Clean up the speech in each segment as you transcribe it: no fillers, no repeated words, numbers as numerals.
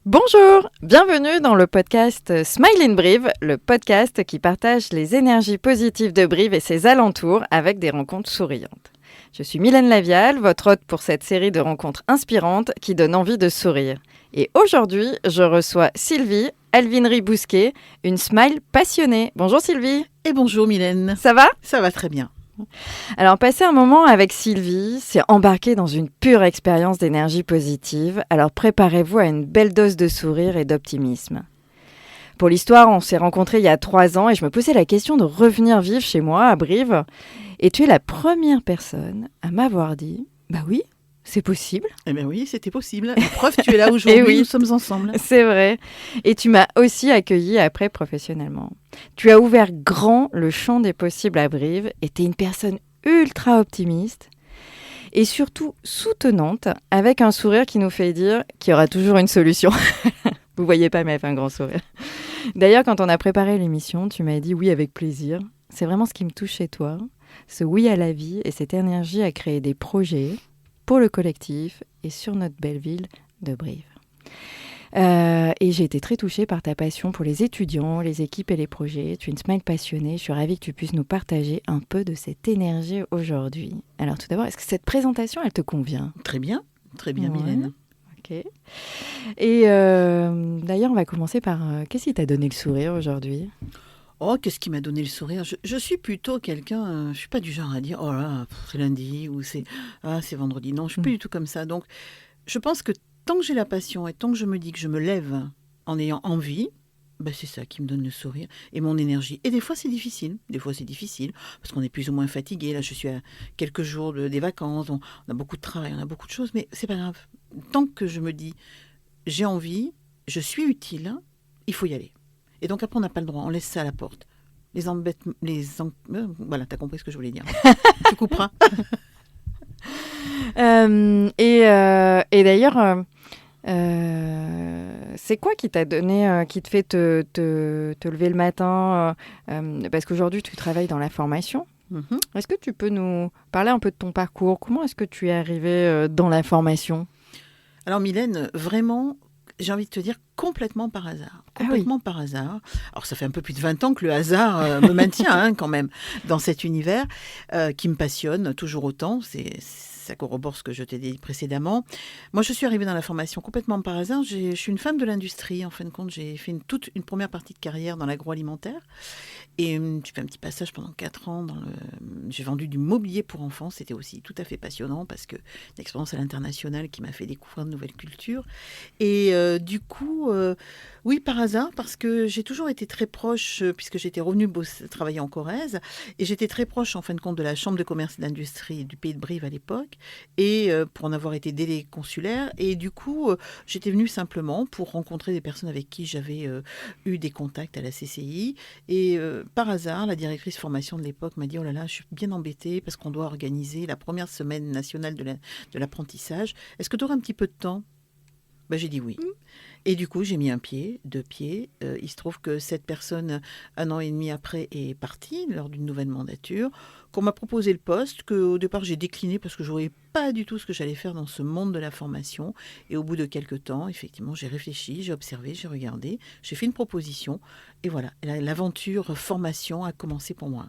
Bonjour, bienvenue dans le podcast Smile in Brive, le podcast qui partage les énergies positives de Brive et ses alentours avec des rencontres souriantes. Je suis Mylène Lavial, votre hôte pour cette série de rencontres inspirantes qui donnent envie de sourire. Et aujourd'hui, je reçois Sylvie Alvinery-Bousquet, une smile passionnée. Bonjour Sylvie. Et bonjour Mylène. Ça va ? Ça va très bien. Alors, passer un moment avec Sylvie, c'est embarquer dans une pure expérience d'énergie positive. Alors, préparez-vous à une belle dose de sourire et d'optimisme. Pour l'histoire, on s'est rencontrés il y a 3 ans et je me posais la question de revenir vivre chez moi, à Brive. Et tu es la première personne à m'avoir dit « Bah oui, c'est possible ». Eh bien oui, c'était possible. La preuve, tu es là aujourd'hui, oui, nous sommes ensemble. C'est vrai. Et tu m'as aussi accueillie après professionnellement. Tu as ouvert grand le champ des possibles à Brive et tu es une personne ultra optimiste et surtout soutenante avec un sourire qui nous fait dire qu'il y aura toujours une solution. Vous voyez pas, mais elle fait un grand sourire. D'ailleurs, quand on a préparé l'émission, tu m'as dit oui avec plaisir. C'est vraiment ce qui me touche chez toi, ce oui à la vie et cette énergie à créer des projets pour le collectif et sur notre belle ville de Brive. Et j'ai été très touchée par ta passion pour les étudiants, les équipes et les projets. Tu es une smile passionnée. Je suis ravie que tu puisses nous partager un peu de cette énergie aujourd'hui. Alors tout d'abord, est-ce que cette présentation, elle te convient ? Très bien Mylène. Ok. Et d'ailleurs, on va commencer par qu'est-ce qui t'a donné le sourire aujourd'hui ? Oh, qu'est-ce qui m'a donné le sourire ? Je suis plutôt quelqu'un, je suis pas du genre à dire « Oh là, c'est lundi » ou c'est vendredi ». Non, je suis pas du tout comme ça. Donc, je pense que tant que j'ai la passion et tant que je me dis que je me lève en ayant envie, ben c'est ça qui me donne le sourire et mon énergie. Et des fois, c'est difficile. Parce qu'on est plus ou moins fatigué. Là, je suis à quelques jours des vacances. On a beaucoup de travail, on a beaucoup de choses. Mais c'est pas grave. Tant que je me dis « J'ai envie, je suis utile », il faut y aller. Et donc après, on n'a pas le droit, on laisse ça à la porte. Voilà, t'as compris ce que je voulais dire. Tu couperas. Et d'ailleurs, c'est quoi qui t'a donné, qui te fait te lever le matin parce qu'aujourd'hui, tu travailles dans la formation. Mm-hmm. Est-ce que tu peux nous parler un peu de ton parcours ? Comment est-ce que tu es arrivée dans la formation ? Alors Mylène, vraiment, j'ai envie de te dire complètement par hasard. Par hasard. Alors ça fait un peu plus de 20 ans que le hasard me maintient quand même dans cet univers qui me passionne toujours autant. Ça corrobore ce que je t'ai dit précédemment. Moi, je suis arrivée dans la formation complètement par hasard. Je suis une femme de l'industrie. En fin de compte, j'ai fait toute une première partie de carrière dans l'agroalimentaire. Et j'ai fait un petit passage pendant 4 ans. J'ai vendu du mobilier pour enfants. C'était aussi tout à fait passionnant parce que une expérience à l'international qui m'a fait découvrir de nouvelles cultures. Et du coup, oui, par hasard, parce que j'ai toujours été très proche, puisque j'étais revenue travailler en Corrèze, et j'étais très proche, en fin de compte, de la Chambre de commerce et d'industrie du Pays de Brive à l'époque, et pour en avoir été déléguée consulaire. Et du coup, j'étais venue simplement pour rencontrer des personnes avec qui j'avais eu des contacts à la CCI. Et par hasard, la directrice formation de l'époque m'a dit « Oh là là, je suis bien embêtée parce qu'on doit organiser la première semaine nationale de l'apprentissage. Est-ce que tu auras un petit peu de temps ?» Ben, j'ai dit oui. Et du coup, j'ai mis 1 pied, 2 pieds. Il se trouve que cette personne, 1 an et demi après, est partie lors d'une nouvelle mandature, qu'on m'a proposé le poste, qu'au départ, j'ai décliné parce que je ne voyais pas du tout ce que j'allais faire dans ce monde de la formation. Et au bout de quelques temps, effectivement, j'ai réfléchi, j'ai observé, j'ai regardé, j'ai fait une proposition. Et voilà, l'aventure formation a commencé pour moi.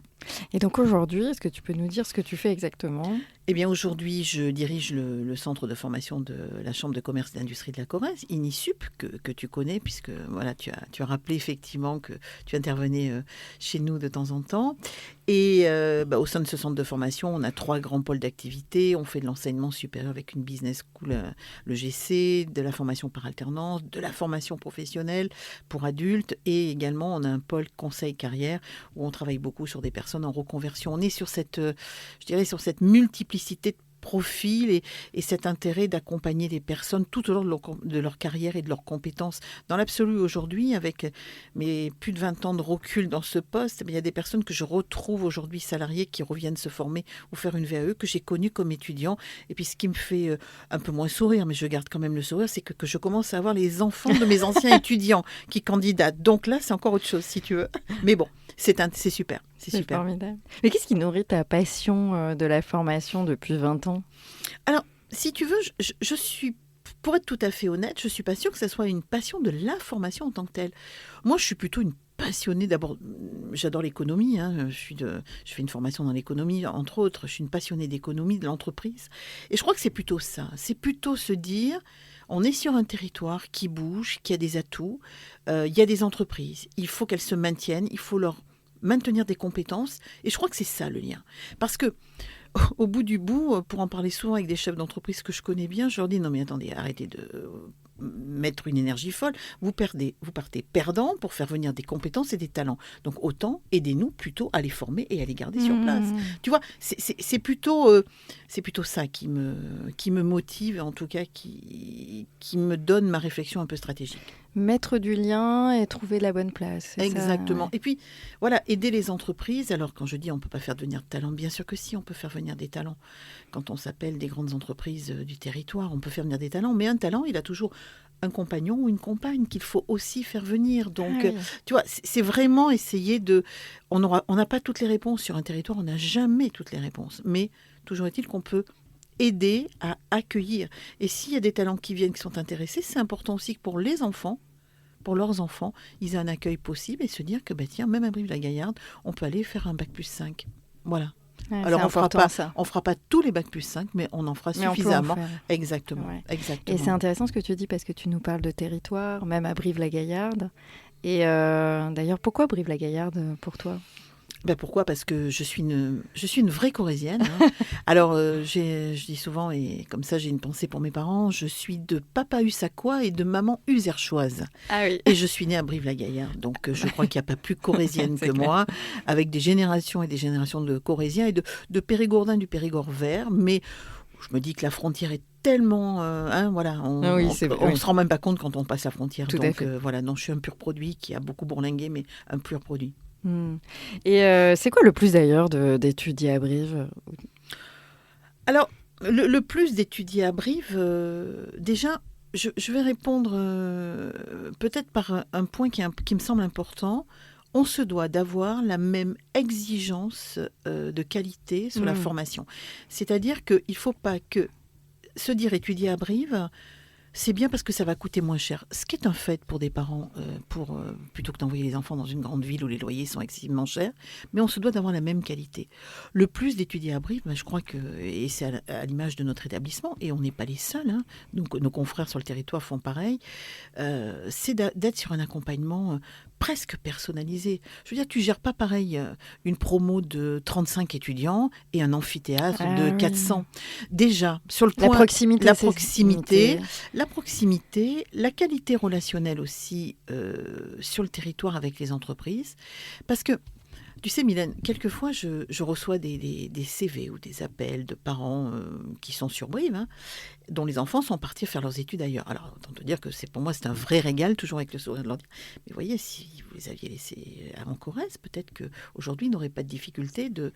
Et donc aujourd'hui, est-ce que tu peux nous dire ce que tu fais exactement ? Eh bien, aujourd'hui, je dirige le centre de formation de la Chambre de commerce et d'industrie de la Corrèze, INISUP, que tu connais, puisque voilà, tu as rappelé effectivement que tu intervenais chez nous de temps en temps. Et au sein de ce centre de formation, on a 3 grands pôles d'activité. On fait de l'enseignement supérieur avec une business school, le GC, de la formation par alternance, de la formation professionnelle pour adultes. Et également, on a un pôle conseil carrière où on travaille beaucoup sur des personnes en reconversion. On est sur cette multiplicité de profil et cet intérêt d'accompagner des personnes tout au long de leur carrière et de leurs compétences. Dans l'absolu, aujourd'hui, avec mes plus de 20 ans de recul dans ce poste, il y a des personnes que je retrouve aujourd'hui salariées qui reviennent se former ou faire une VAE, que j'ai connues comme étudiants. Et puis ce qui me fait un peu moins sourire, mais je garde quand même le sourire, c'est que je commence à avoir les enfants de mes anciens étudiants qui candidatent. Donc là, c'est encore autre chose, si tu veux. Mais bon, c'est super. C'est super. Formidable. Mais qu'est-ce qui nourrit ta passion de la formation depuis 20 ans ? Alors, si tu veux, je suis pour être tout à fait honnête, je ne suis pas sûre que ce soit une passion de la formation en tant que telle. Moi, je suis plutôt une passionnée. D'abord, j'adore l'économie. Je fais une formation dans l'économie, entre autres. Je suis une passionnée d'économie, de l'entreprise. Et je crois que c'est plutôt ça. C'est plutôt se dire, on est sur un territoire qui bouge, qui a des atouts. Il y a des entreprises. Il faut qu'elles se maintiennent. Il faut leur maintenir des compétences. Et je crois que c'est ça le lien. Parce que au bout du bout, pour en parler souvent avec des chefs d'entreprise que je connais bien, je leur dis non mais attendez, arrêtez de mettre une énergie folle, vous partez perdant pour faire venir des compétences et des talents. Donc autant aidez-nous plutôt à les former et à les garder sur place. Tu vois, c'est plutôt ça qui me motive, en tout cas qui me donne ma réflexion un peu stratégique. Mettre du lien et trouver la bonne place. Exactement. Ça, ouais. Et puis, voilà, aider les entreprises. Alors, quand je dis on ne peut pas faire venir de talents, bien sûr que si, on peut faire venir des talents. Quand on s'appelle des grandes entreprises du territoire, on peut faire venir des talents. Mais un talent, il a toujours un compagnon ou une compagne qu'il faut aussi faire venir. Donc, tu vois, c'est vraiment essayer de... On n'a pas toutes les réponses sur un territoire, on n'a jamais toutes les réponses. Mais toujours est-il qu'on peut aider à accueillir. Et s'il y a des talents qui viennent, qui sont intéressés, c'est important aussi que pour les enfants, pour leurs enfants, ils aient un accueil possible et se dire que, tiens, même à Brive-la-Gaillarde, on peut aller faire un bac+5. Voilà. Ouais, alors, on ne fera pas tous les bac+5, mais on en fera suffisamment. Exactement, ouais. Exactement. Et c'est intéressant ce que tu dis parce que tu nous parles de territoire, même à Brive-la-Gaillarde. Et d'ailleurs, pourquoi Brive-la-Gaillarde pour toi ? Pourquoi ? Parce que je suis une vraie Corrézienne. Hein. Alors, je dis souvent, et comme ça j'ai une pensée pour mes parents, je suis de papa Ussaquois et de maman Userchoise. Ah oui. Et je suis née à Brive-la-Gaillarde. Donc, je crois qu'il n'y a pas plus Corrézienne que moi, avec des générations et des générations de Corréziens et de Périgourdins du Périgord vert. Mais je me dis que la frontière est tellement... voilà, on ne se rend même pas compte quand on passe la frontière. Tout donc, voilà, non, je suis un pur produit qui a beaucoup bourlingué, mais un pur produit. Et c'est quoi le plus d'ailleurs d'étudier à Brive ? Alors, le plus d'étudier à Brive, déjà, je vais répondre peut-être par un point qui me semble important. On se doit d'avoir la même exigence de qualité sur la formation. C'est-à-dire qu'il ne faut pas que se dire étudier à Brive... C'est bien parce que ça va coûter moins cher. Ce qui est un fait pour des parents, plutôt que d'envoyer les enfants dans une grande ville où les loyers sont excessivement chers. Mais on se doit d'avoir la même qualité. Le plus d'étudier à Brive, je crois que, et c'est à l'image de notre établissement, et on n'est pas les seuls, hein, nos confrères sur le territoire font pareil, c'est d'être sur un accompagnement presque personnalisé. Je veux dire, tu ne gères pas pareil une promo de 35 étudiants et un amphithéâtre de 400. Déjà, sur le point... La proximité, la qualité relationnelle aussi sur le territoire avec les entreprises. Parce que, tu sais, Mylène, quelquefois, je reçois des CV ou des appels de parents qui sont sur Brive, hein, dont les enfants sont partis faire leurs études ailleurs. Alors, autant te dire que pour moi, c'est un vrai régal, toujours avec le sourire de leur dire. Mais voyez, si vous les aviez laissés à Corrèze, peut-être qu'aujourd'hui, ils n'auraient pas de difficulté de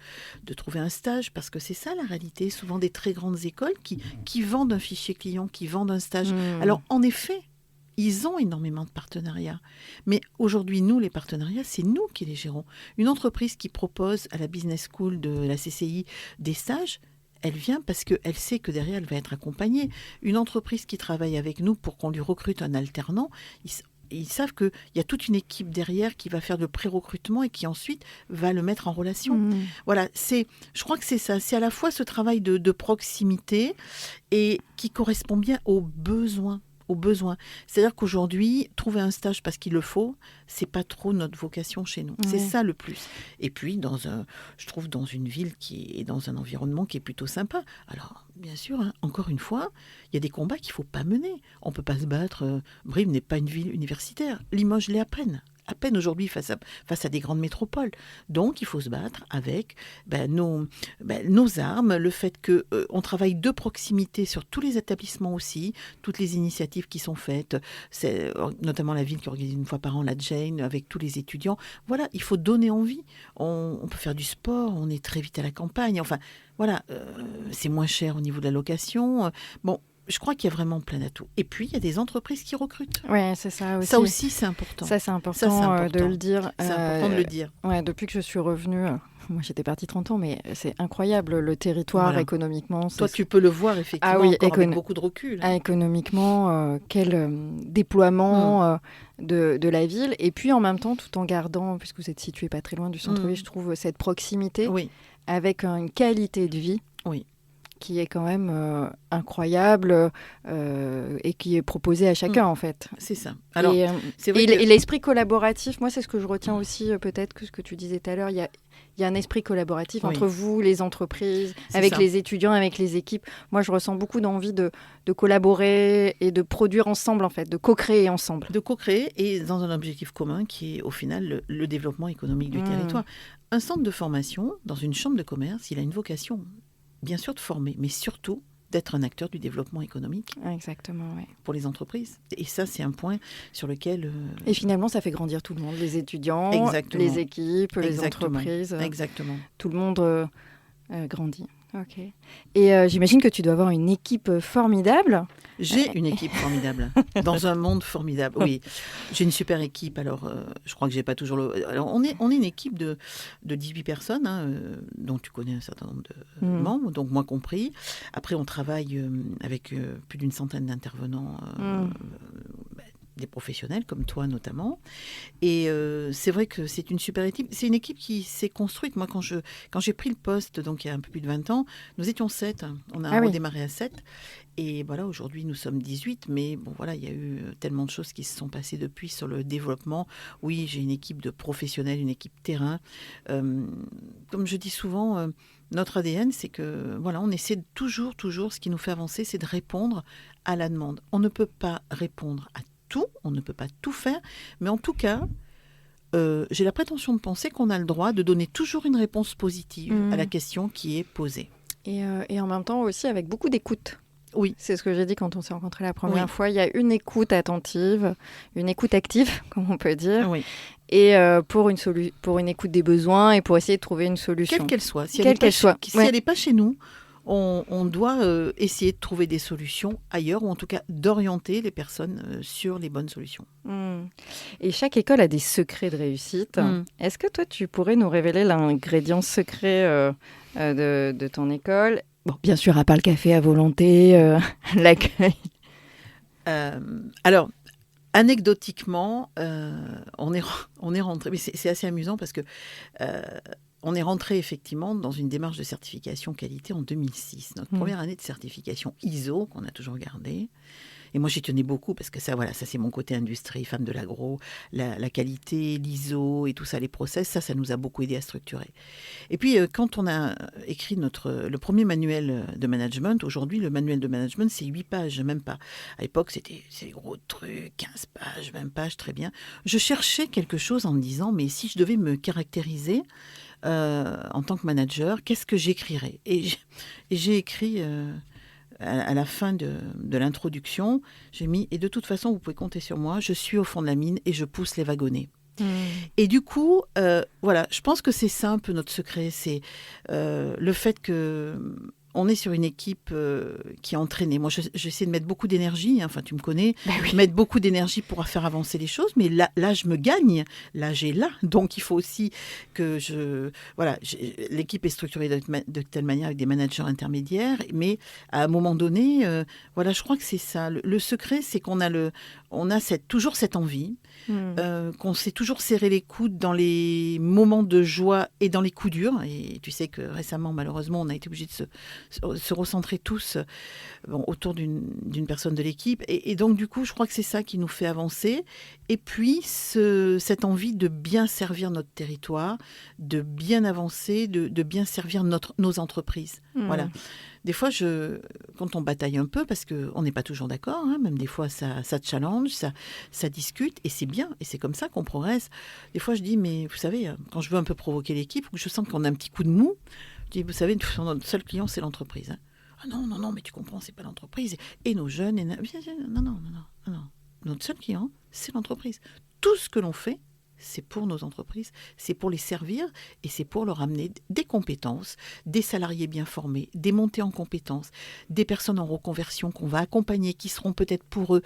trouver un stage, parce que c'est ça la réalité. Souvent des très grandes écoles qui vendent un fichier client, qui vendent un stage. Alors, en effet, ils ont énormément de partenariats. Mais aujourd'hui, nous, les partenariats, c'est nous qui les gérons. Une entreprise qui propose à la Business School de la CCI des stages, elle vient parce qu'elle sait que derrière, elle va être accompagnée. Une entreprise qui travaille avec nous pour qu'on lui recrute un alternant, ils savent qu'il y a toute une équipe derrière qui va faire le pré-recrutement et qui ensuite va le mettre en relation. Voilà, je crois que c'est ça. C'est à la fois ce travail de proximité et qui correspond bien aux besoins. C'est-à-dire qu'aujourd'hui, trouver un stage parce qu'il le faut, c'est pas trop notre vocation chez nous. C'est ça le plus. Et puis, je trouve dans une ville qui est dans un environnement qui est plutôt sympa. Alors, bien sûr, hein, encore une fois, il y a des combats qu'il faut pas mener. On peut pas se battre. Brive n'est pas une ville universitaire. Limoges l'est à peine aujourd'hui face à des grandes métropoles. Donc, il faut se battre avec nos armes, le fait qu'on travaille de proximité sur tous les établissements aussi, toutes les initiatives qui sont faites, c'est notamment la ville qui organise une fois par an la Jane avec tous les étudiants. Voilà, il faut donner envie. On peut faire du sport, on est très vite à la campagne. Enfin, voilà, c'est moins cher au niveau de la location. Bon, je crois qu'il y a vraiment plein d'atouts. Et puis, il y a des entreprises qui recrutent. Oui, c'est ça aussi. Ça aussi, c'est important. Ça, c'est important, de le dire. C'est important de le dire. Ouais, depuis que je suis revenue, moi j'étais partie 30 ans, mais c'est incroyable le territoire économiquement. Toi, tu peux le voir effectivement avec beaucoup de recul. Économiquement, quel déploiement de la ville. Et puis en même temps, tout en gardant, puisque vous êtes situé pas très loin du centre-ville, je trouve cette proximité avec une qualité de vie. Oui. Qui est quand même incroyable et qui est proposé à chacun, en fait. C'est ça. Alors, c'est vrai et l'esprit collaboratif, moi, c'est ce que je retiens aussi, peut-être, que ce que tu disais tout à l'heure, il y a un esprit collaboratif entre vous, les entreprises, avec les étudiants, avec les équipes. Moi, je ressens beaucoup d'envie de collaborer et de produire ensemble, en fait, de co-créer ensemble. De co-créer et dans un objectif commun qui est, au final, le développement économique du territoire. Un centre de formation, dans une chambre de commerce, il a une vocation, bien sûr, de former, mais surtout d'être un acteur du développement économique. Exactement, oui. Pour les entreprises. Et ça, c'est un point sur lequel... Et finalement, ça fait grandir tout le monde, les étudiants, les équipes, les entreprises. Exactement. Tout le monde grandit. Ok. Et j'imagine que tu dois avoir une équipe formidable. J'ai une équipe formidable, dans un monde formidable. Oui, j'ai une super équipe. Alors, je crois que j'ai pas toujours le... Alors, on est une équipe de 18 personnes, dont tu connais un certain nombre de membres, donc moi compris. Après, on travaille avec plus d'une centaine d'intervenants, des professionnels comme toi notamment. Et c'est vrai que c'est une super équipe. C'est une équipe qui s'est construite. Moi, quand j'ai pris le poste, donc il y a un peu plus de 20 ans, nous étions 7. On a redémarré à 7. Et voilà, aujourd'hui, nous sommes 18. Mais bon, voilà, il y a eu tellement de choses qui se sont passées depuis sur le développement. Oui, j'ai une équipe de professionnels, une équipe terrain. Comme je dis souvent... notre ADN, c'est que voilà, on essaie toujours, ce qui nous fait avancer, c'est de répondre à la demande. On ne peut pas répondre à tout, on ne peut pas tout faire, mais en tout cas, j'ai la prétention de penser qu'on a le droit de donner toujours une réponse positive à la question qui est posée. Et en même temps aussi avec beaucoup d'écoute. Oui. C'est ce que j'ai dit quand on s'est rencontrés la première fois. Il y a une écoute attentive, une écoute active, comme on peut dire. Oui. Et pour une écoute des besoins et pour essayer de trouver une solution. Quelle qu'elle soit. Si elle n'est pas chez nous, on doit essayer de trouver des solutions ailleurs, ou en tout cas d'orienter les personnes sur les bonnes solutions. Et chaque école a des secrets de réussite. Est-ce que toi, tu pourrais nous révéler l'ingrédient secret de ton école ? Bon, bien sûr, à part le café à volonté, l'accueil. Alors, anecdotiquement, on est rentré, mais c'est assez amusant parce que on est rentré effectivement dans une démarche de certification qualité en 2006. Notre première année de certification ISO qu'on a toujours gardée. Et moi, j'y tenais beaucoup parce que ça c'est mon côté industrie, femme de l'agro, la qualité, l'ISO et tout ça, les process, ça nous a beaucoup aidé à structurer. Et puis, quand on a écrit le premier manuel de management, aujourd'hui, le manuel de management, c'est 8 pages, même pas. À l'époque, c'est des gros trucs, 15 pages, 20 pages, très bien. Je cherchais quelque chose en me disant, mais si je devais me caractériser en tant que manager, qu'est-ce que j'écrirais ? Et j'ai écrit... à la fin de l'introduction, j'ai mis « Et de toute façon, vous pouvez compter sur moi, je suis au fond de la mine et je pousse les wagonnets. » Et du coup, voilà, je pense que c'est ça un peu notre secret, c'est le fait que... On est sur une équipe qui est entraînée. Moi, j'essaie de mettre beaucoup d'énergie. Enfin, tu me connais. Mettre beaucoup d'énergie pour faire avancer les choses. Mais là, je me gagne. Là, j'ai là. Donc, il faut aussi que l'équipe est structurée de telle manière avec des managers intermédiaires. Mais à un moment donné, voilà, je crois que c'est ça. Le secret, c'est qu'on a toujours cette envie, qu'on sait toujours serrer les coudes dans les moments de joie et dans les coups durs. Et tu sais que récemment, malheureusement, on a été obligé de se recentrer tous autour d'une personne de l'équipe. Et donc, du coup, je crois que c'est ça qui nous fait avancer. Et puis, cette envie de bien servir notre territoire, de bien avancer, de bien servir nos entreprises. Voilà. Des fois, quand on bataille un peu, parce qu'on n'est pas toujours d'accord, même des fois, ça challenge, ça discute, et c'est bien, et c'est comme ça qu'on progresse. Des fois, je dis, mais vous savez, quand je veux un peu provoquer l'équipe, ou que je sens qu'on a un petit coup de mou, je dis, vous savez, notre seul client, c'est l'entreprise. Ah non, mais tu comprends, c'est pas l'entreprise. Et nos jeunes, non. Notre seul client, c'est l'entreprise. Tout ce que l'on fait, c'est pour nos entreprises, c'est pour les servir et c'est pour leur amener des compétences, des salariés bien formés, des montées en compétences, des personnes en reconversion qu'on va accompagner, qui seront peut-être pour eux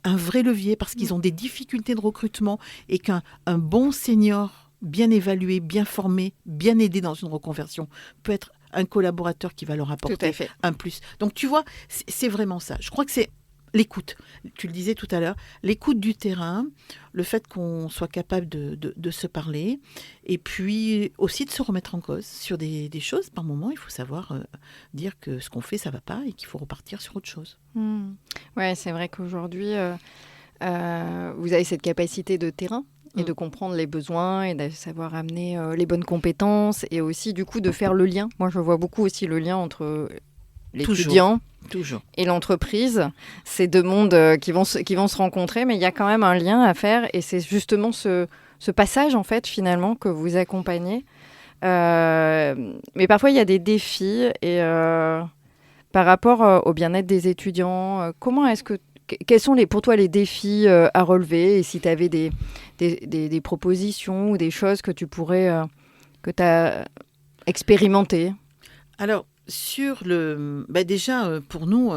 un vrai levier parce qu'ils ont des difficultés de recrutement et qu'un bon senior bien évalué, bien formé, bien aidé dans une reconversion peut être un collaborateur qui va leur apporter un plus. Donc tu vois, c'est vraiment ça. Je crois que c'est l'écoute, tu le disais tout à l'heure, l'écoute du terrain, le fait qu'on soit capable de se parler, et puis aussi de se remettre en cause sur des choses. Par moment, il faut savoir dire que ce qu'on fait, ça ne va pas et qu'il faut repartir sur autre chose. Ouais, c'est vrai qu'aujourd'hui, vous avez cette capacité de terrain et de comprendre les besoins et de savoir amener les bonnes compétences et aussi du coup de faire le lien. Moi, je vois beaucoup aussi le lien entre l'étudiant et l'entreprise. C'est deux mondes qui vont se rencontrer, mais il y a quand même un lien à faire et c'est justement ce passage en fait finalement que vous accompagnez. Mais parfois il y a des défis et par rapport au bien-être des étudiants, quels sont pour toi les défis à relever et si tu avais des propositions ou des choses que tu pourrais que tu as expérimentées? Alors, déjà, pour nous,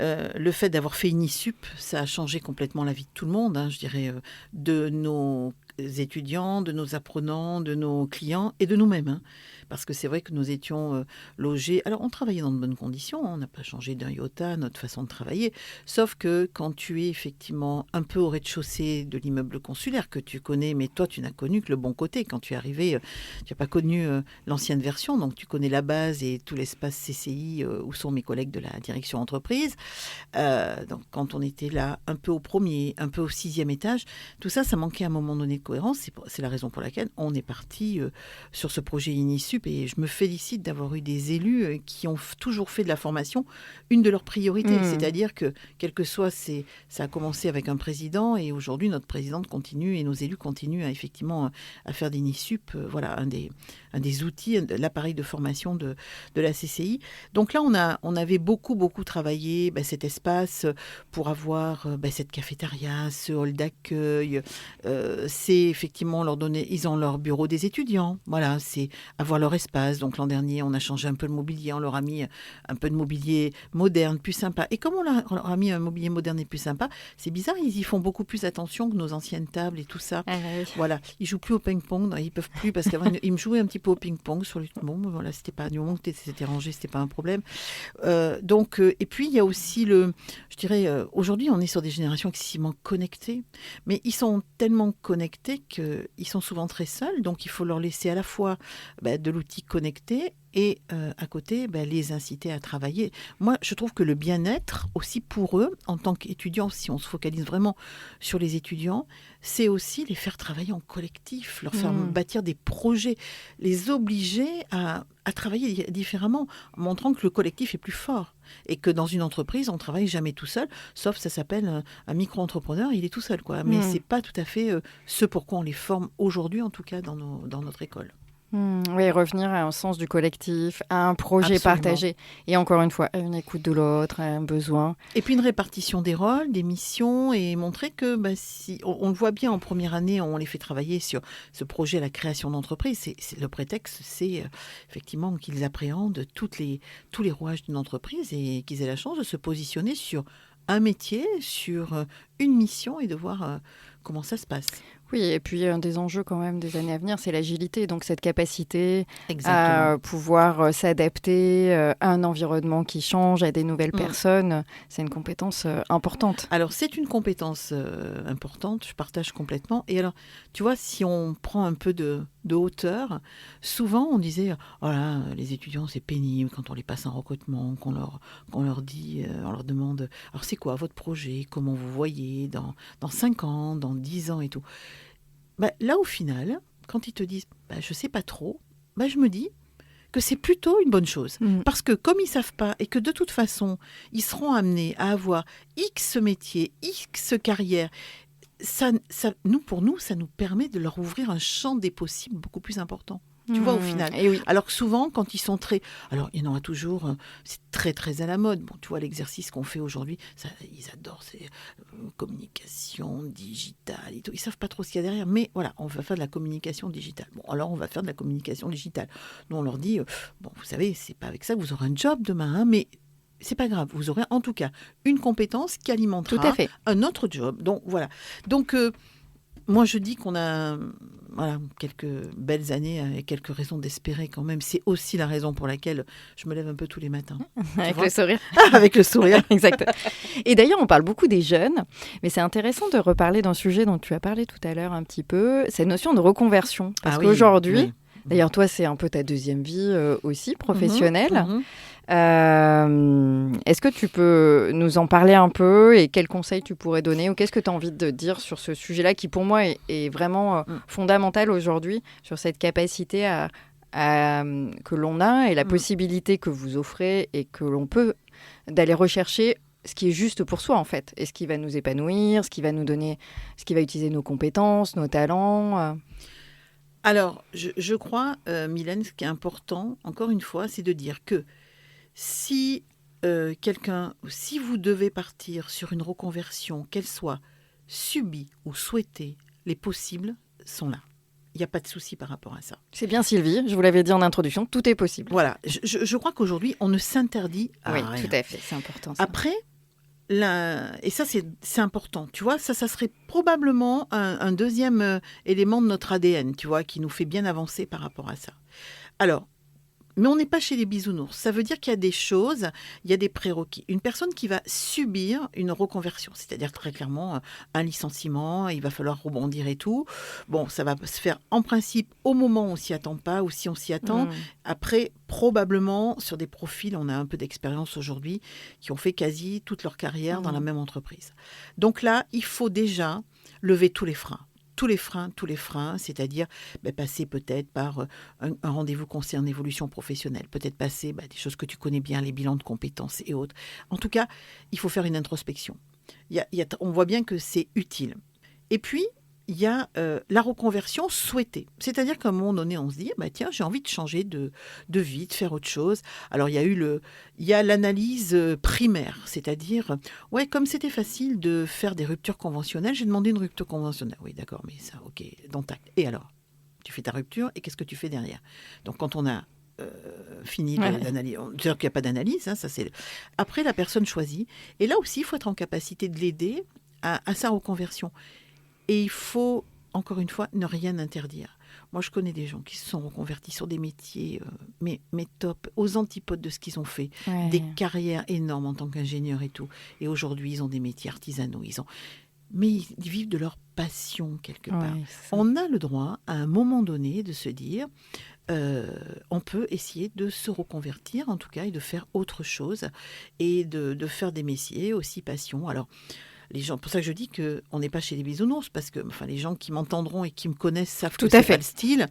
le fait d'avoir fait une ISUP, ça a changé complètement la vie de tout le monde, je dirais, de nos étudiants, de nos apprenants, de nos clients et de nous-mêmes. Parce que c'est vrai que nous étions logés. Alors, on travaillait dans de bonnes conditions, on n'a pas changé d'un iota notre façon de travailler. Sauf que quand tu es effectivement un peu au rez-de-chaussée de l'immeuble consulaire que tu connais, mais toi, tu n'as connu que le bon côté. Quand tu es arrivé, tu n'as pas connu l'ancienne version, donc tu connais la base et tout l'espace CCI où sont mes collègues de la direction entreprise. Donc, quand on était là, un peu au premier, un peu au 6e étage, tout ça, ça manquait à un moment donné de cohérence. C'est la raison pour laquelle on est parti sur ce projet INISUP et je me félicite d'avoir eu des élus qui ont toujours fait de la formation une de leurs priorités. C'est-à-dire que, quel que soit, ça a commencé avec un président et aujourd'hui, notre présidente continue et nos élus continuent effectivement à faire d'INISUP, voilà, un des outils, l'appareil de formation de la CCI. Donc là, on avait beaucoup travaillé cet espace pour avoir cette cafétéria, ce hall d'accueil. C'est effectivement leur donner, ils ont leur bureau des étudiants. Voilà, c'est avoir leur espace. Donc l'an dernier, on a changé un peu le mobilier, on leur a mis un peu de mobilier moderne, plus sympa. Et comme on leur a mis un mobilier moderne et plus sympa, c'est bizarre, ils y font beaucoup plus attention que nos anciennes tables et tout ça. Oui. Voilà, ils jouent plus au ping-pong, ils peuvent plus parce qu'avant ils me jouaient un petit peu au ping-pong sur le voilà, c'était pas du moment que c'était rangé, c'était pas un problème. Et puis il y a aussi je dirais, aujourd'hui on est sur des générations excessivement connectées, mais ils sont tellement connectés qu'ils sont souvent très seuls, donc il faut leur laisser à la fois de l'outil connecté et à côté, les inciter à travailler. Moi, je trouve que le bien-être, aussi pour eux, en tant qu'étudiants, si on se focalise vraiment sur les étudiants, c'est aussi les faire travailler en collectif, leur faire bâtir des projets, les obliger à travailler différemment, en montrant que le collectif est plus fort. Et que dans une entreprise, on ne travaille jamais tout seul, sauf ça s'appelle un micro-entrepreneur, il est tout seul, quoi. Mais ce n'est pas tout à fait ce pourquoi on les forme aujourd'hui, en tout cas dans notre école. Oui, revenir à un sens du collectif, à un projet partagé. Et encore une fois, à une écoute de l'autre, à un besoin. Et puis une répartition des rôles, des missions, et montrer que si on le voit bien en première année, on les fait travailler sur ce projet, la création d'entreprise. Le prétexte, c'est effectivement qu'ils appréhendent tous les rouages d'une entreprise et qu'ils aient la chance de se positionner sur un métier, sur une mission et de voir comment ça se passe. Oui, et puis un des enjeux quand même des années à venir, c'est l'agilité. Donc cette capacité Exactement. à pouvoir s'adapter à un environnement qui change, à des nouvelles personnes, c'est une compétence importante. Alors c'est une compétence importante, je partage complètement. Et alors, tu vois, si on prend un peu de hauteur, souvent on disait, voilà, les étudiants c'est pénible quand on les passe en recrutement, qu'on leur dit, on leur demande, alors c'est quoi votre projet, comment vous voyez dans 5 ans, dans 10 ans et tout. Là, au final, quand ils te disent « je ne sais pas trop », je me dis que c'est plutôt une bonne chose. Parce que comme ils ne savent pas et que de toute façon, ils seront amenés à avoir X métiers, X carrières, pour nous, ça nous permet de leur ouvrir un champ des possibles beaucoup plus important. Tu vois, au final. Et oui. Alors que souvent, quand ils sont très... Alors, il y en aura toujours... c'est très, très à la mode. Bon, tu vois, l'exercice qu'on fait aujourd'hui, ils adorent. C'est communication digitale et tout. Ils ne savent pas trop ce qu'il y a derrière. Mais voilà, on va faire de la communication digitale. Bon, alors, on va faire de la communication digitale. Nous, on leur dit, bon, vous savez, c'est pas avec ça que vous aurez un job demain, hein, mais... C'est pas grave, vous aurez en tout cas une compétence qui alimentera un autre job. Donc, voilà. Donc, moi, je dis qu'on a quelques belles années et quelques raisons d'espérer quand même. C'est aussi la raison pour laquelle je me lève un peu tous les matins. Avec le sourire. Avec le sourire. Exact. Et d'ailleurs, on parle beaucoup des jeunes, mais c'est intéressant de reparler d'un sujet dont tu as parlé tout à l'heure un petit peu, cette notion de reconversion. Parce qu'aujourd'hui, oui. D'ailleurs, toi, c'est un peu ta deuxième vie aussi, professionnelle. Est-ce que tu peux nous en parler un peu et quels conseils tu pourrais donner ou qu'est-ce que tu as envie de dire sur ce sujet-là qui, pour moi, est vraiment fondamental aujourd'hui, sur cette capacité que l'on a et la possibilité que vous offrez et que l'on peut d'aller rechercher ce qui est juste pour soi, en fait, et ce qui va nous épanouir, ce qui va nous donner, ce qui va utiliser nos compétences, nos talents. Alors, je crois, Mylène, ce qui est important, encore une fois, c'est de dire que si si vous devez partir sur une reconversion, qu'elle soit subie ou souhaitée, les possibles sont là. Il n'y a pas de souci par rapport à ça. C'est bien, Sylvie, je vous l'avais dit en introduction, tout est possible. Voilà, je crois qu'aujourd'hui, on ne s'interdit à rien. Oui, tout à fait, c'est important. Ça. Après, et ça, c'est important, tu vois, ça serait probablement un deuxième élément de notre ADN, tu vois, qui nous fait bien avancer par rapport à ça. Alors, mais on n'est pas chez les bisounours. Ça veut dire qu'il y a des choses, il y a des prérequis. Une personne qui va subir une reconversion, c'est-à-dire très clairement un licenciement, il va falloir rebondir et tout. Bon, ça va se faire en principe au moment où on s'y attend pas, ou si on s'y attend. Après, probablement, sur des profils, on a un peu d'expérience aujourd'hui, qui ont fait quasi toute leur carrière dans la même entreprise. Donc là, il faut déjà lever tous les freins. Tous les freins, c'est-à-dire passer peut-être par un rendez-vous conseil en évolution professionnelle, peut-être passer des choses que tu connais bien, les bilans de compétences et autres. En tout cas, il faut faire une introspection. On voit bien que c'est utile. Et puis, il y a la reconversion souhaitée. C'est-à-dire qu'à un moment donné, on se dit, tiens, j'ai envie de changer de vie, de faire autre chose. Alors, il y a l'analyse primaire, c'est-à-dire, comme c'était facile de faire des ruptures conventionnelles, j'ai demandé une rupture conventionnelle. Oui, d'accord, mais ça, ok, dans ta... Et alors, tu fais ta rupture, et qu'est-ce que tu fais derrière? Donc, quand on a fini d'analyser, c'est-à-dire qu'il n'y a pas d'analyse, hein, ça c'est... Après, la personne choisit. Et là aussi, il faut être en capacité de l'aider à sa reconversion. Et il faut, encore une fois, ne rien interdire. Moi, je connais des gens qui se sont reconvertis sur des métiers, mais top, aux antipodes de ce qu'ils ont fait. Des carrières énormes en tant qu'ingénieurs et tout. Et aujourd'hui, ils ont des métiers artisanaux. Mais ils vivent de leur passion quelque part. On a le droit, à un moment donné, de se dire... on peut essayer de se reconvertir, en tout cas, et de faire autre chose. Et de faire des métiers aussi passion. Alors... Les gens, pour ça que je dis qu'on n'est pas chez les bisounours, parce que les gens qui m'entendront et qui me connaissent savent que c'est pas le style.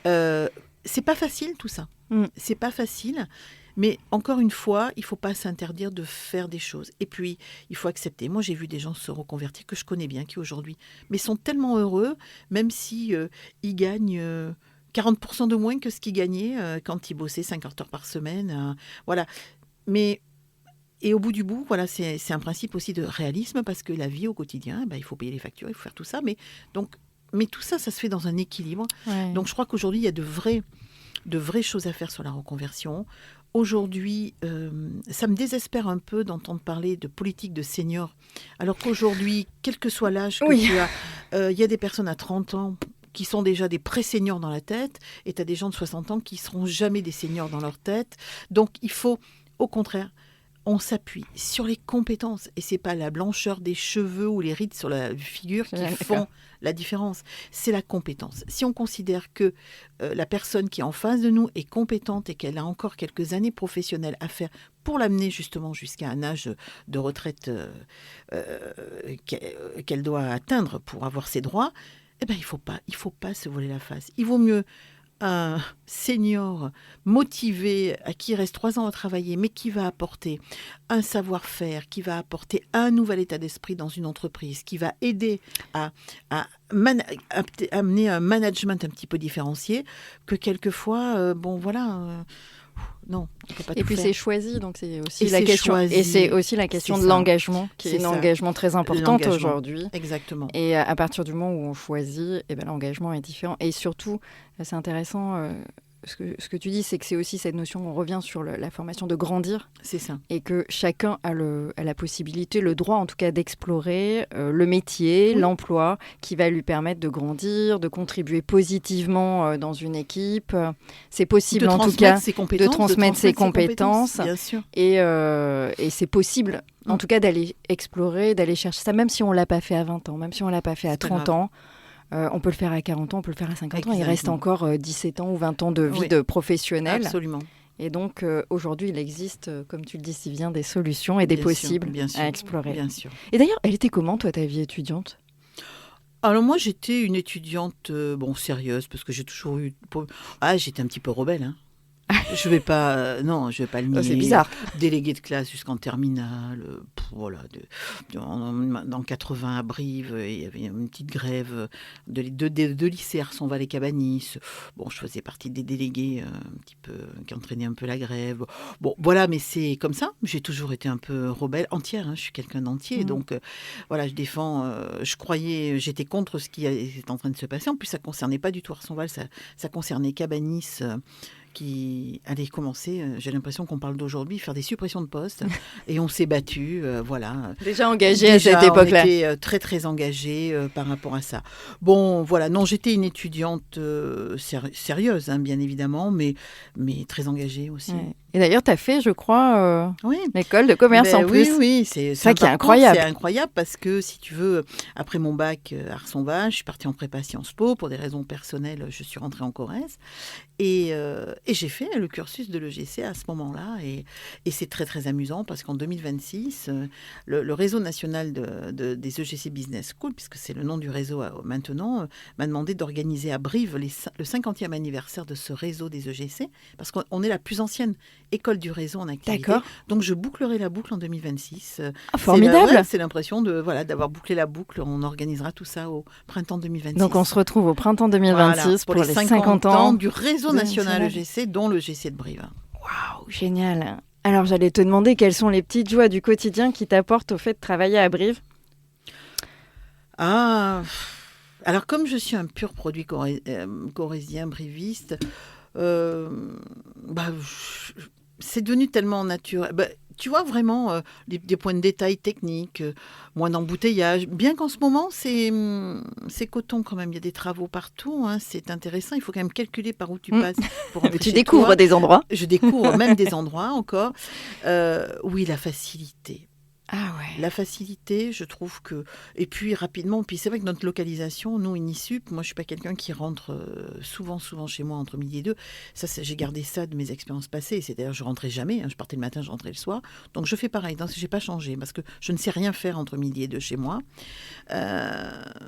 C'est pas facile tout ça. C'est pas facile. Mais encore une fois, il ne faut pas s'interdire de faire des choses. Et puis, il faut accepter. Moi, j'ai vu des gens se reconvertir que je connais bien, qui aujourd'hui, mais sont tellement heureux, même si ils gagnent 40% de moins que ce qu'ils gagnaient quand ils bossaient 50 heures par semaine. Voilà. Et au bout du bout, voilà, c'est un principe aussi de réalisme, parce que la vie au quotidien, il faut payer les factures, il faut faire tout ça. Mais tout ça, ça se fait dans un équilibre. Donc je crois qu'aujourd'hui, il y a de vraies choses à faire sur la reconversion. Aujourd'hui, ça me désespère un peu d'entendre parler de politique de seniors, alors qu'aujourd'hui, quel que soit l'âge que tu as, il y a des personnes à 30 ans qui sont déjà des pré-seniors dans la tête, et tu as des gens de 60 ans qui ne seront jamais des seniors dans leur tête. Donc il faut, au contraire, on s'appuie sur les compétences. Et ce n'est pas la blancheur des cheveux ou les rides sur la figure qui font la différence. C'est la compétence. Si on considère que la personne qui est en face de nous est compétente et qu'elle a encore quelques années professionnelles à faire pour l'amener justement jusqu'à un âge de retraite qu'elle doit atteindre pour avoir ses droits, il faut pas se voiler la face. Il vaut mieux un senior motivé, à qui il reste 3 ans à travailler, mais qui va apporter un savoir-faire, qui va apporter un nouvel état d'esprit dans une entreprise, qui va aider à amener un management un petit peu différencié, que quelquefois, non, on peut pas tout Et puis faire. c'est choisi, donc c'est aussi Et la c'est question. choisi. Et c'est aussi la question C'est de ça. l'engagement, qui est C'est un ça. engagement très important L'engagement. aujourd'hui. Exactement. Et à partir du moment où on choisit, eh ben, l'engagement est différent. Et surtout, c'est intéressant, ce que tu dis, c'est que c'est aussi cette notion, on revient sur la formation de grandir, C'est ça. et que chacun a la possibilité, le droit en tout cas d'explorer le métier, Oui. l'emploi, qui va lui permettre de grandir, de contribuer positivement dans une équipe. C'est possible en tout cas de transmettre ses compétences. Bien sûr. Et c'est possible, en tout cas, d'aller explorer, d'aller chercher ça, même si on ne l'a pas fait à 20 ans, même si on ne l'a pas fait à 30 ans. On peut le faire à 40 ans, on peut le faire à 50 ans. Il reste encore 17 ans ou 20 ans de vie de professionnel. Absolument. Et donc, aujourd'hui, il existe, comme tu le dis si bien, des solutions et des possibles à explorer. Bien sûr. Et d'ailleurs, elle était comment, toi, ta vie étudiante ? Alors moi, j'étais une étudiante sérieuse, parce que j'ai toujours eu... j'étais un petit peu rebelle, hein. Je vais pas le nier. C'est bizarre. Déléguée de classe jusqu'en terminale. Dans 80 à Brive, il y avait une petite grève de lycée Arsonval et Cabanis. Bon, je faisais partie des délégués un petit peu qui entraînaient un peu la grève. Bon, voilà, mais c'est comme ça. J'ai toujours été un peu rebelle, entière. Hein, je suis quelqu'un d'entier, donc je défends. J'étais contre ce qui était en train de se passer. En plus, ça concernait pas du tout Arsonval, ça concernait Cabanis. Qui allait commencer, j'ai l'impression qu'on parle d'aujourd'hui, faire des suppressions de postes. Et on s'est battu, voilà. Déjà engagé à cette époque-là. On était très, très engagé par rapport à ça. Bon, voilà. Non, j'étais une étudiante sérieuse, hein, bien évidemment, mais très engagée aussi. Ouais. Et d'ailleurs, tu as fait, je crois, l'école de commerce en plus. Oui, c'est ça qui est incroyable. C'est incroyable parce que, si tu veux, après mon bac à Arsonval, je suis partie en prépa Sciences Po. Pour des raisons personnelles, je suis rentrée en Corrèze. Et j'ai fait le cursus de l'EGC à ce moment-là. Et c'est très, très amusant parce qu'en 2026, le réseau national des EGC Business School, puisque c'est le nom du réseau maintenant, m'a demandé d'organiser à Brive le 50e anniversaire de ce réseau des EGC, parce qu'on est la plus ancienne école du réseau en activité. D'accord. Donc, je bouclerai la boucle en 2026. Formidable. C'est l'impression d'avoir bouclé la boucle. On organisera tout ça au printemps 2026. Donc, on se retrouve au printemps 2026 pour les 50 ans du réseau national EGC, dont le GC de Brive. Waouh, génial. Alors, j'allais te demander quelles sont les petites joies du quotidien qui t'apportent au fait de travailler à Brive. Alors, comme je suis un pur produit corrézien, briviste, c'est devenu tellement naturel. Tu vois vraiment des points de détail techniques, moins d'embouteillage. Bien qu'en ce moment, c'est coton quand même. Il y a des travaux partout. Hein, c'est intéressant. Il faut quand même calculer par où tu passes. Pour rentrer tu chez découvres toi. des endroits. Je découvre même des endroits encore. Oui, la facilité. Ah ouais. La facilité, je trouve que... Et puis rapidement, puis c'est vrai que notre localisation, nous, Unisup, moi je suis pas quelqu'un qui rentre souvent chez moi entre midi et 2. Ça, j'ai gardé ça de mes expériences passées. C'est-à-dire, je rentrais jamais. Hein, je partais le matin, je rentrais le soir. Donc je fais pareil. Donc j'ai pas changé parce que je ne sais rien faire entre midi et 2 chez moi.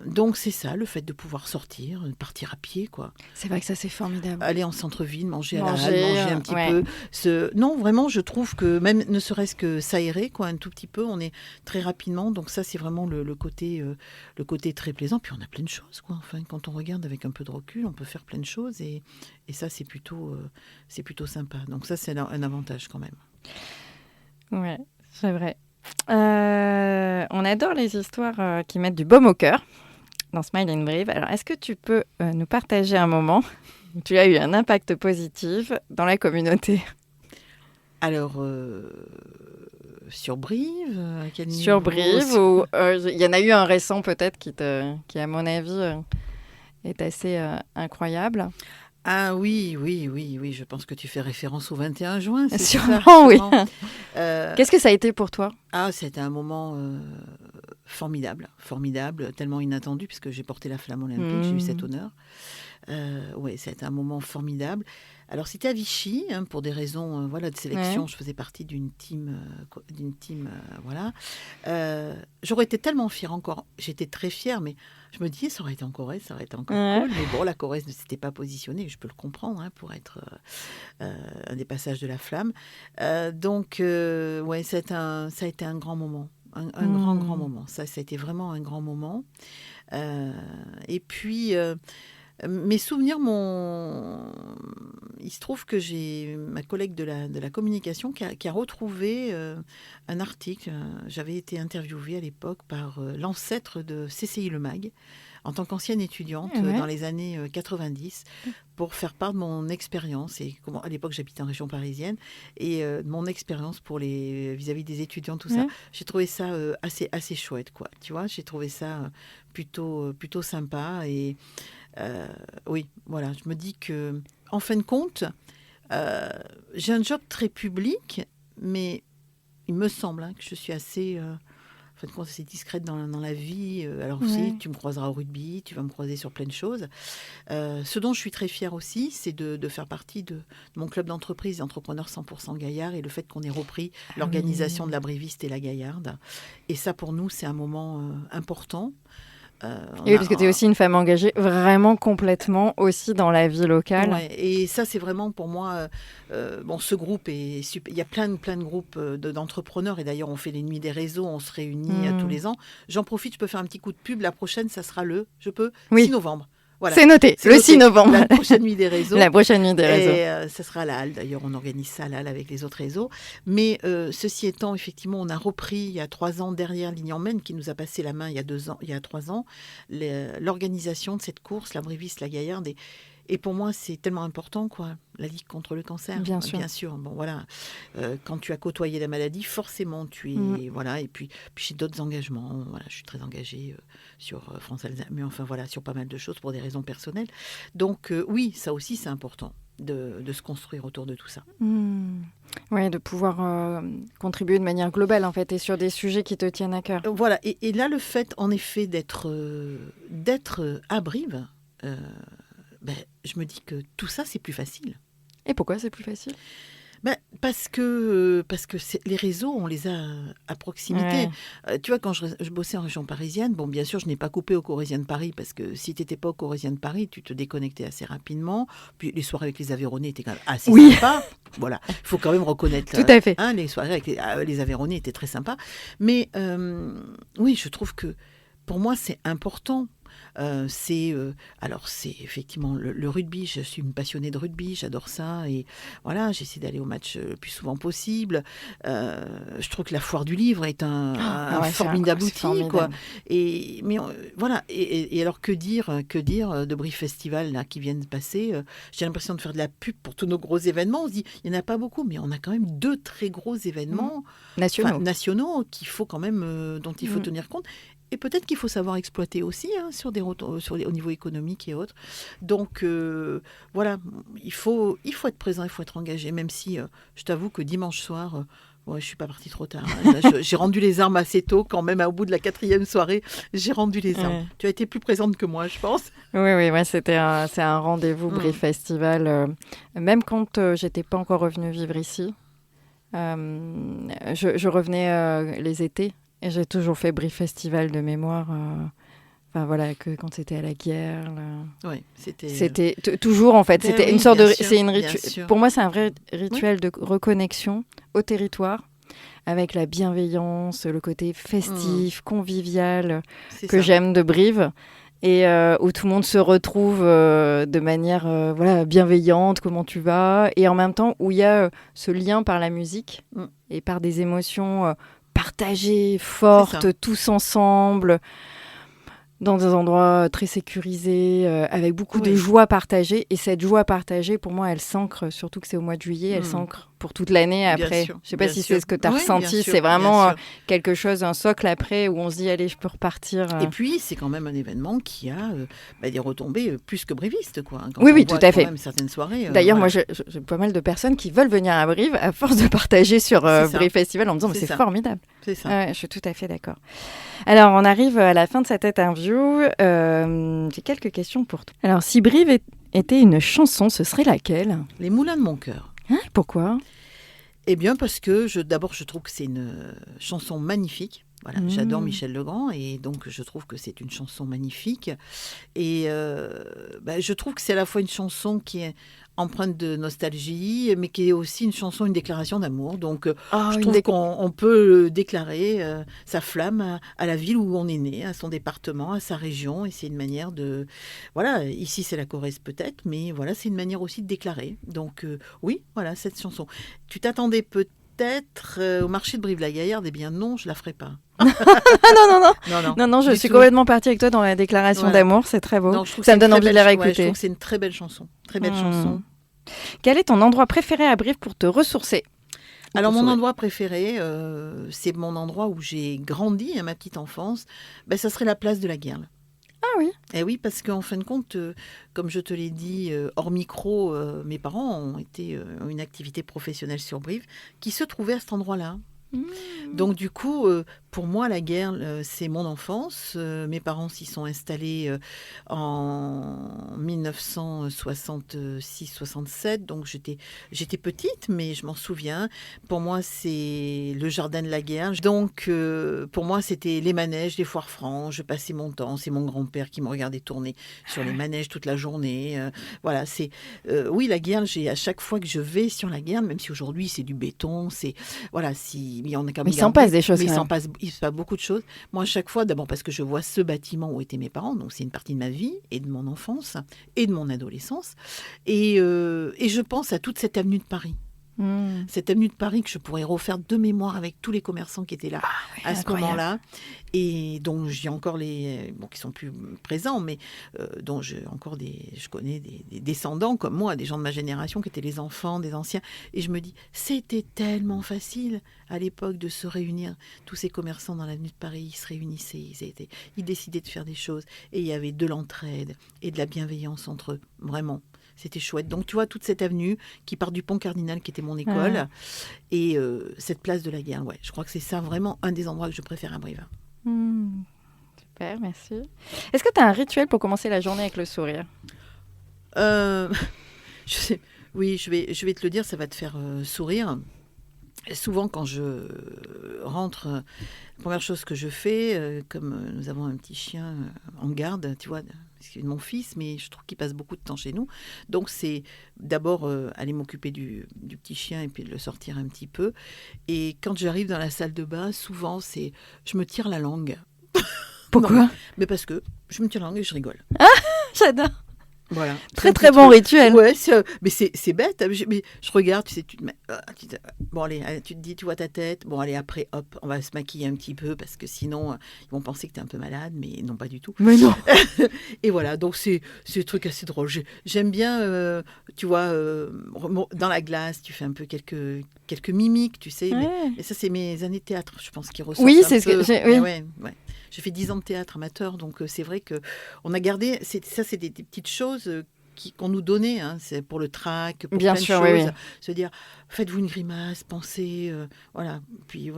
Donc c'est ça, le fait de pouvoir sortir, de partir à pied, quoi. C'est vrai que ça, c'est formidable. Aller en centre-ville, manger à la halle, manger un petit peu. Non, vraiment, je trouve que même ne serait-ce que s'aérer, quoi, un tout petit peu, on est très rapidement. Donc ça, c'est vraiment le côté très plaisant. Puis on a plein de choses, quoi. Enfin, quand on regarde avec un peu de recul, on peut faire plein de choses et ça, c'est plutôt sympa. Donc ça, c'est un avantage quand même. Ouais, c'est vrai. On adore les histoires qui mettent du baume au cœur dans Smile in Brive. Alors, est-ce que tu peux nous partager un moment où tu as eu un impact positif dans la communauté ? Alors, sur Brive, à quel niveau ? Sur Brive, ou il y en a eu un récent peut-être qui à mon avis, est assez incroyable. Ah oui, je pense que tu fais référence au 21 juin. Sûrement, oui. Qu'est-ce que ça a été pour toi ? C'était un moment formidable, tellement inattendu, puisque j'ai porté la flamme olympique, j'ai eu cet honneur. Oui, c'était un moment formidable. Alors, c'était à Vichy, pour des raisons de sélection. Je faisais partie d'une team. Voilà. J'aurais été tellement fière encore. J'étais très fière, mais je me disais, ça aurait été en Corrèze, ça aurait été encore cool. Mais bon, la Corrèze ne s'était pas positionnée, je peux le comprendre, pour être un des passages de la flamme. Donc, ça a été un grand moment. Un grand moment. Ça a été vraiment un grand moment. Et puis... mes souvenirs il se trouve que j'ai ma collègue de la communication qui a retrouvé un article. J'avais été interviewée à l'époque par l'ancêtre de CCI Le Mag, en tant qu'ancienne étudiante dans les années 90, pour faire part de mon expérience. Et à l'époque, j'habitais en région parisienne, et de mon expérience vis-à-vis des étudiants, tout ça. J'ai trouvé ça assez chouette, quoi. Tu vois, j'ai trouvé ça plutôt sympa. Et oui, voilà, je me dis que, en fin de compte, j'ai un job très public, mais il me semble que je suis assez, en fin de compte, assez discrète dans la vie. Alors aussi, tu me croiseras au rugby, tu vas me croiser sur plein de choses. Ce dont je suis très fière aussi, c'est de faire partie de mon club d'entreprise, d'entrepreneurs 100% Gaillard, et le fait qu'on ait repris l'organisation de la Bréviste et la Gaillarde. Et ça, pour nous, c'est un moment important. Oui, parce que tu es aussi une femme engagée vraiment complètement aussi dans la vie locale. Ouais, et ça, c'est vraiment pour moi... ce groupe est super. Il y a plein de groupes d'entrepreneurs, et d'ailleurs, on fait les nuits des réseaux, on se réunit tous les ans. J'en profite, je peux faire un petit coup de pub. La prochaine, ça sera 6 novembre. Voilà. C'est noté, le 6 novembre. La prochaine nuit des réseaux. La prochaine nuit des réseaux. Et ça sera à la Halle. D'ailleurs, on organise ça à la Halle avec les autres réseaux. Mais ceci étant, effectivement, on a repris il y a 3 ans derrière Lignamène, qui nous a passé la main il y a 3 ans, l'organisation de cette course, la Bréviste, la Gaillarde. Et pour moi, c'est tellement important, quoi, la lutte contre le cancer. Bien sûr. Bon, voilà. Quand tu as côtoyé la maladie, forcément, tu es... Voilà. Et puis j'ai d'autres engagements. Voilà, je suis très engagée sur France Alzheimer, enfin voilà, sur pas mal de choses pour des raisons personnelles. Donc, oui, ça aussi, c'est important de se construire autour de tout ça. Oui, de pouvoir contribuer de manière globale, en fait, et sur des sujets qui te tiennent à cœur. Voilà. Et là, le fait, en effet, d'être à Brive... je me dis que tout ça, c'est plus facile. Et pourquoi c'est plus facile ? Parce que les réseaux, on les a à proximité. Tu vois, quand je bossais en région parisienne, bon, bien sûr, je n'ai pas coupé au Corrézien de Paris, parce que si tu n'étais pas au Corrézien de Paris, tu te déconnectais assez rapidement. Puis les soirées avec les Aveyronnais étaient quand même assez sympas. Voilà, il faut quand même reconnaître. Tout à fait. Les soirées avec les Aveyronnais étaient très sympas. Mais oui, je trouve que pour moi, c'est important. Alors c'est effectivement le rugby. Je suis une passionnée de rugby, j'adore ça, et voilà, j'essaie d'aller au match le plus souvent possible. Je trouve que la foire du livre est un formidable outil, quoi. Voilà. Et alors que dire de Brive Festival là qui viennent de passer. J'ai l'impression de faire de la pub pour tous nos gros événements. On se dit il n'y en a pas beaucoup, mais on a quand même 2 très gros événements nationaux qu'il faut quand même dont il faut tenir compte. Et peut-être qu'il faut savoir exploiter aussi au niveau économique et autres. Donc, voilà, il faut être présent, il faut être engagé, même si je t'avoue que dimanche soir, je ne suis pas partie trop tard. Là, j'ai rendu les armes assez tôt, quand même, au bout de la 4e soirée, j'ai rendu les armes. Tu as été plus présente que moi, je pense. Oui, c'est un rendez-vous Brive Festival. Même quand je n'étais pas encore revenue vivre ici, je revenais les étés. Et j'ai toujours fait Brive Festival de mémoire. Que quand c'était à la guerre. Oui, c'était toujours, en fait. C'était une sorte de... Pour moi, c'est un vrai rituel de reconnexion au territoire, avec la bienveillance, le côté festif, convivial, j'aime de Brive. Et où tout le monde se retrouve de manière bienveillante, comment tu vas. Et en même temps, où il y a ce lien par la musique et par des émotions... partagées, fortes, tous ensemble, dans des endroits très sécurisés, avec beaucoup de joie partagée. Et cette joie partagée, pour moi, elle s'ancre, surtout que c'est au mois de juillet, elle s'ancre pour toute l'année après. Je ne sais pas si c'est ce que tu as ressenti. C'est vraiment quelque chose, un socle après où on se dit, allez, je peux repartir. Et puis, c'est quand même un événement qui a des retombées plus que brivistes, quoi. Oui, tout à fait. Même certaines soirées. D'ailleurs, moi, j'ai pas mal de personnes qui veulent venir à Brive à force de partager sur Brive Festival en me disant, mais c'est formidable. C'est ça. Ouais, je suis tout à fait d'accord. Alors, on arrive à la fin de cette interview. J'ai quelques questions pour toi. Alors, si Brive était une chanson, ce serait laquelle ? Les Moulins de mon cœur. Pourquoi ? Eh bien, parce que d'abord, je trouve que c'est une chanson magnifique. Voilà, j'adore Michel Legrand et donc je trouve que c'est une chanson magnifique. Et je trouve que c'est à la fois une chanson qui est empreinte de nostalgie, mais qui est aussi une chanson, une déclaration d'amour. Donc je trouve qu'on peut déclarer sa flamme à la ville où on est né, à son département, à sa région. Et c'est une manière de... Voilà, ici c'est la Corrèze peut-être, mais voilà, c'est une manière aussi de déclarer. Donc oui, voilà, cette chanson. Tu t'attendais peut-être au marché de Brive-la-Gaillarde, eh bien non, je la ferai pas. non, je suis complètement partie avec toi dans la déclaration d'amour, c'est très beau. Ça me donne envie de la réécouter. Je trouve que c'est une très belle chanson, très belle chanson. Quel est ton endroit préféré à Brive pour te ressourcer ? Alors mon endroit préféré, c'est mon endroit où j'ai grandi à ma petite enfance, ça serait la place de la Guerle. Ah oui. Eh oui, parce qu'en fin de compte, comme je te l'ai dit, hors micro, mes parents ont une activité professionnelle sur Brive qui se trouvait à cet endroit-là. Donc du coup, pour moi, la Guerle, c'est mon enfance. Mes parents s'y sont installés en 1966-67, donc j'étais petite, mais je m'en souviens. Pour moi, c'est le jardin de la Guerle. Donc pour moi, c'était les manèges, les foires francs. Je passais mon temps. C'est mon grand-père qui me regardait tourner sur les manèges toute la journée. Voilà, oui, la Guerle. À chaque fois que je vais sur la Guerle, même si aujourd'hui c'est du béton, mais il s'en passe des choses. Il se passe beaucoup de choses. Moi, à chaque fois, d'abord parce que je vois ce bâtiment où étaient mes parents, donc c'est une partie de ma vie et de mon enfance et de mon adolescence. Et je pense à toute cette avenue de Paris. Cette avenue de Paris que je pourrais refaire de mémoire avec tous les commerçants qui étaient là à ce moment-là, et dont j'ai encore qui sont plus présents, mais dont je connais des descendants comme moi, des gens de ma génération qui étaient les enfants des anciens, et je me dis, c'était tellement facile à l'époque de se réunir, tous ces commerçants dans l'avenue de Paris, ils se réunissaient, ils décidaient de faire des choses, et il y avait de l'entraide et de la bienveillance entre eux, vraiment. C'était chouette. Donc, tu vois, toute cette avenue qui part du pont Cardinal, qui était mon école, et cette place de la Guerle. Ouais, je crois que c'est ça vraiment un des endroits que je préfère à Brive. Super, merci. Est-ce que tu as un rituel pour commencer la journée avec le sourire ? Oui, je vais te le dire, ça va te faire sourire. Souvent, quand je rentre, la première chose que je fais, comme nous avons un petit chien en garde, tu vois, c'est mon fils, mais je trouve qu'il passe beaucoup de temps chez nous. Donc, c'est d'abord aller m'occuper du petit chien et puis de le sortir un petit peu. Et quand j'arrive dans la salle de bain, souvent, je me tire la langue. Pourquoi ? Mais parce que je me tire la langue et je rigole. Ah, j'adore. Voilà. Très très bon rituel. Ouais, mais c'est bête. Mais je regarde, tu sais, bon allez, tu te dis, tu vois ta tête. Bon allez, après, hop, on va se maquiller un petit peu parce que sinon, ils vont penser que tu es un peu malade, mais non, pas du tout. Mais non. Et voilà, donc c'est un truc assez drôle. J'aime bien, tu vois, dans la glace, tu fais un peu quelques mimiques, tu sais. Ouais. Mais ça, c'est mes années de théâtre, je pense, qui ressortent. Oui, c'est ce que j'ai. Oui. Ouais. J'ai fait 10 ans de théâtre amateur, donc c'est vrai qu'on a gardé... C'est des petites choses qu'on nous donnait, c'est pour le trac, pour bien plein sûr, de choses. Oui. Se dire, faites-vous une grimace, pensez, voilà. Puis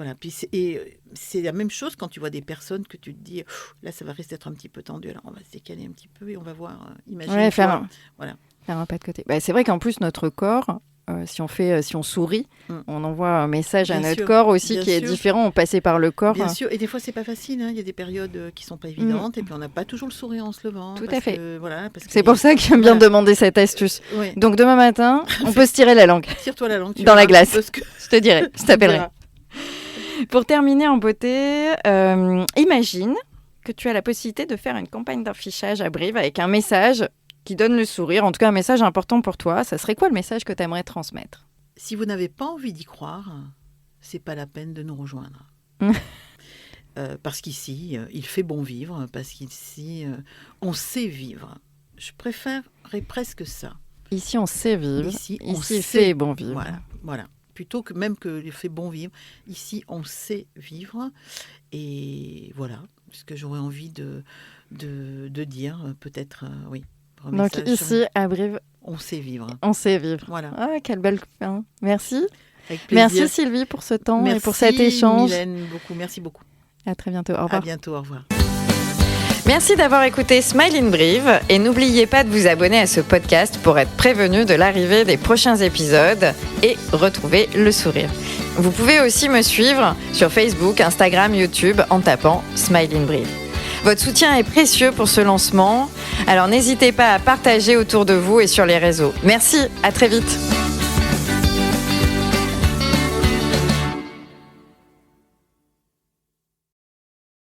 c'est la même chose quand tu vois des personnes que tu te dis, là, ça va rester être un petit peu tendu, alors on va se décaler un petit peu et on va voir, imaginer. Ouais, faire un pas de côté. C'est vrai qu'en plus, notre corps... si on sourit, on envoie un message à notre corps aussi qui est différent. On passait par le corps. Bien sûr. Et des fois, c'est pas facile. Il y a des périodes qui sont pas évidentes. Et puis, on n'a pas toujours le sourire en se levant. Tout à fait. C'est pour ça que j'aime bien demander cette astuce. Ouais. Donc, demain matin, on peut se tirer la langue. Tire-toi la langue. Dans la glace. Je te dirai. Je t'appellerai. Pour terminer en beauté, imagine que tu as la possibilité de faire une campagne d'affichage à Brive avec un message qui donne le sourire, en tout cas un message important pour toi. Ça serait quoi le message que tu aimerais transmettre ? Si vous n'avez pas envie d'y croire, c'est pas la peine de nous rejoindre. Parce qu'ici, il fait bon vivre, parce qu'ici, on sait vivre. Je préférerais presque ça. Ici, on sait vivre. Ici, il sait... fait bon vivre. Voilà. plutôt que même que le fait bon vivre. Ici, on sait vivre. Et voilà ce que j'aurais envie de dire, peut-être, oui. Donc ici, à Brive, on sait vivre. On sait vivre. Voilà. Ah, quelle belle fin. Merci. Avec plaisir. Merci Sylvie pour ce temps et pour cet échange. Merci Mylène, beaucoup. Merci beaucoup. À très bientôt. Au revoir. À bientôt. Au revoir. Merci d'avoir écouté Smile in Brive et n'oubliez pas de vous abonner à ce podcast pour être prévenu de l'arrivée des prochains épisodes et retrouver le sourire. Vous pouvez aussi me suivre sur Facebook, Instagram, YouTube en tapant Smile in Brive. Votre soutien est précieux pour ce lancement, alors n'hésitez pas à partager autour de vous et sur les réseaux. Merci, à très vite.